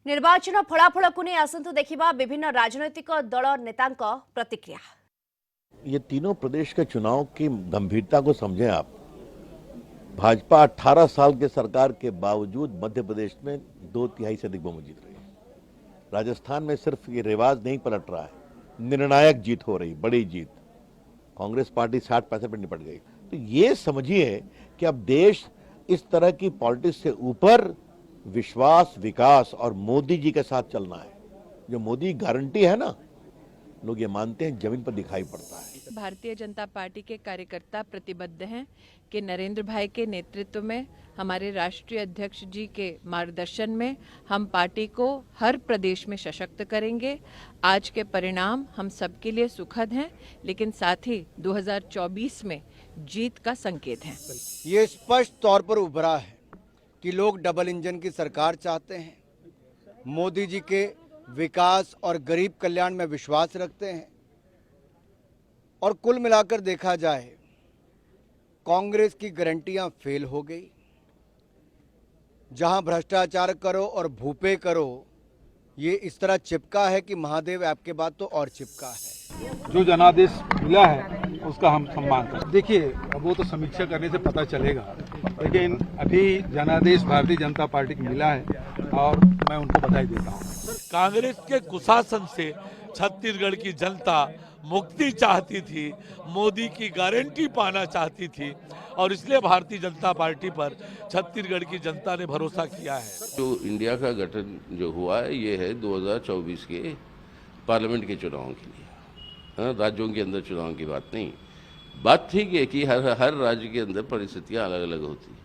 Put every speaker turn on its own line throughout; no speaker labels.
निर्वाचन फलाफल को नहीं आसंतु देखिबा विभिन्न राजनैतिक दल नेतांक प्रतिक्रिया।
ये तीनों प्रदेश के चुनाव की गंभीरता को समझें आप। भाजपा 18 साल के सरकार के बावजूद मध्य प्रदेश में 2/3 से अधिक बहुमत जीत रही है। राजस्थान में सिर्फ ये रिवाज नहीं पलट रहा है, निर्णायक जीत हो रही, बड़ी जीत। कांग्रेस पार्टी 60% पर निपट गई। तो ये समझिए कि अब देश इस तरह की पॉलिटिक्स से ऊपर विश्वास, विकास और मोदी जी के साथ चलना है। जो मोदी गारंटी है ना, लोग ये मानते हैं, जमीन पर दिखाई पड़ता है।
भारतीय जनता पार्टी के कार्यकर्ता प्रतिबद्ध हैं कि नरेंद्र भाई के नेतृत्व में, हमारे राष्ट्रीय अध्यक्ष जी के मार्गदर्शन में हम पार्टी को हर प्रदेश में सशक्त करेंगे। आज के परिणाम हम सबके लिए सुखद हैं, लेकिन साथ ही 2024 में जीत का संकेत है।
ये स्पष्ट तौर पर उभरा है कि लोग डबल इंजन की सरकार चाहते हैं, मोदी जी के विकास और गरीब कल्याण में विश्वास रखते हैं। और कुल मिलाकर देखा जाए, कांग्रेस की गारंटियां फेल हो गई। जहां भ्रष्टाचार करो और भूपे करो, ये इस तरह चिपका है कि महादेव ऐप के बाद तो और चिपका है।
जो जनादेश मिला है उसका हम सम्मान करते हैं। देखिए, अब वो तो समीक्षा करने से पता चलेगा, लेकिन अभी जनादेश भारतीय जनता पार्टी को मिला है और मैं उनको बधाई देता हूँ।
कांग्रेस के कुशासन से छत्तीसगढ़ की जनता मुक्ति चाहती थी, मोदी की गारंटी पाना चाहती थी, और इसलिए भारतीय जनता पार्टी पर छत्तीसगढ़ की जनता ने भरोसा किया है।
जो इंडिया का गठन जो हुआ है, ये है 2024 के पार्लियामेंट के चुनावों के लिए। हाँ, राज्यों के अंदर चुनाव की बात नहीं। बात ठीक है कि हर राज्य के अंदर परिस्थितियां अलग अलग होती हैं,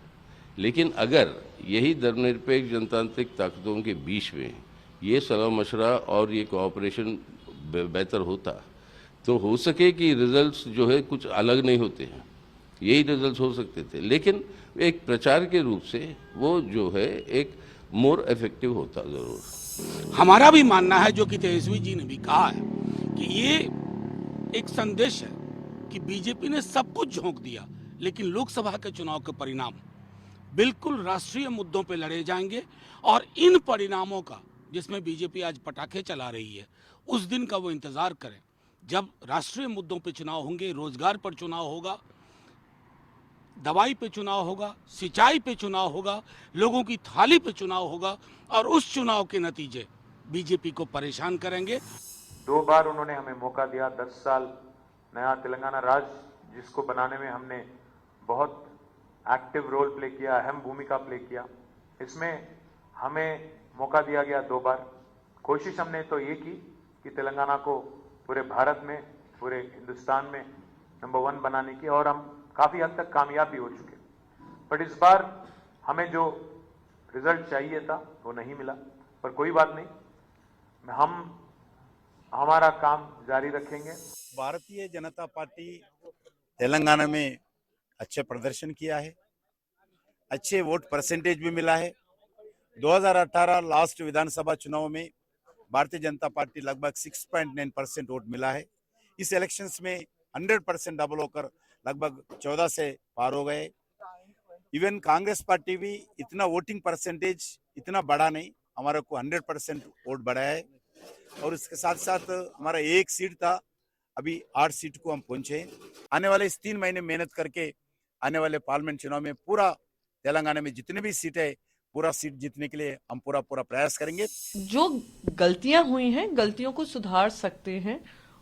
लेकिन अगर यही धर्मनिरपेक्ष जनतांत्रिक ताकतों के बीच में ये सलाह मशवरा और ये कोऑपरेशन बेहतर होता, तो हो सके कि रिजल्ट्स जो है कुछ अलग नहीं होते हैं, यही रिजल्ट्स हो सकते थे, लेकिन एक प्रचार के रूप से वो जो है एक मोर इफेक्टिव होता ज़रूर।
हमारा भी मानना है, जो कि तेजस्वी जी ने भी कहा है, कि ये एक संदेश है कि बीजेपी ने सब कुछ झोंक दिया, लेकिन लोकसभा के चुनाव के परिणाम बिल्कुल राष्ट्रीय मुद्दों पे लड़े जाएंगे। और इन परिणामों का, जिसमें बीजेपी आज पटाखे चला रही है, उस दिन का वो इंतजार करें जब राष्ट्रीय मुद्दों पे चुनाव होंगे। रोजगार पर चुनाव होगा, दवाई पे चुनाव होगा, सिंचाई पे चुनाव होगा, लोगों की थाली पे चुनाव होगा, और उस चुनाव के नतीजे बीजेपी को परेशान करेंगे।
2 बार उन्होंने हमें मौका दिया। 10 साल नया तेलंगाना राज्य जिसको बनाने में हमने बहुत एक्टिव रोल प्ले किया, अहम भूमिका प्ले किया। इसमें हमें मौका दिया गया 2 बार। कोशिश हमने तो ये की कि तेलंगाना को पूरे भारत में, पूरे हिंदुस्तान में नंबर 1 बनाने की, और हम काफ़ी हद तक कामयाब भी हो चुके। बट इस बार हमें जो रिजल्ट चाहिए था वो नहीं मिला, पर कोई बात नहीं, हम हमारा काम जारी रखेंगे।
भारतीय जनता पार्टी तेलंगाना में अच्छे प्रदर्शन किया है, अच्छे वोट परसेंटेज भी मिला है। 2018 लास्ट विधानसभा चुनाव में भारतीय जनता पार्टी लगभग 6.9% वोट मिला है। इस इलेक्शंस में 100% डबल होकर लगभग 14 से पार हो गए। इवन कांग्रेस पार्टी भी इतना वोटिंग परसेंटेज इतना बढ़ा नहीं, हमारे को 100% वोट बढ़ा है। और इसके साथ साथ हमारा 1 सीट था, अभी 8 सीट को हम पहुंचे। आने वाले इस 3 महीने मेहनत करके आने वाले पार्लियामेंट चुनाव में पूरा तेलंगाना में जितने भी सीट है, पूरा सीट जीतने के लिए हम पूरा प्रयास करेंगे।
जो गलतियां हुई हैं, गलतियों को सुधार सकते हैं,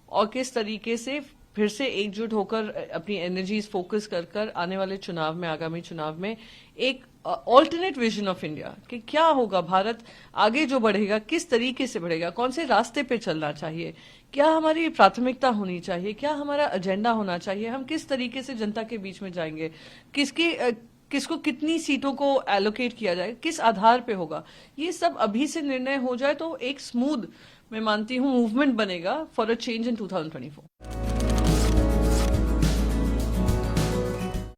और किस तरीके से फिर से एकजुट होकर अपनी एनर्जीज फोकस कर आने वाले चुनाव में, आगामी चुनाव में एक ऑल्टरनेट विजन ऑफ इंडिया कि क्या होगा, भारत आगे जो बढ़ेगा किस तरीके से बढ़ेगा, कौन से रास्ते पे चलना चाहिए, क्या हमारी प्राथमिकता होनी चाहिए, क्या हमारा एजेंडा होना चाहिए, हम किस तरीके से जनता के बीच में जाएंगे, किसको कितनी सीटों को एलोकेट किया जाए, किस आधार पे होगा, ये सब अभी से निर्णय हो जाए तो एक स्मूथ, मैं मानती हूँ, मूवमेंट बनेगा फॉर अ चेंज इन 2024।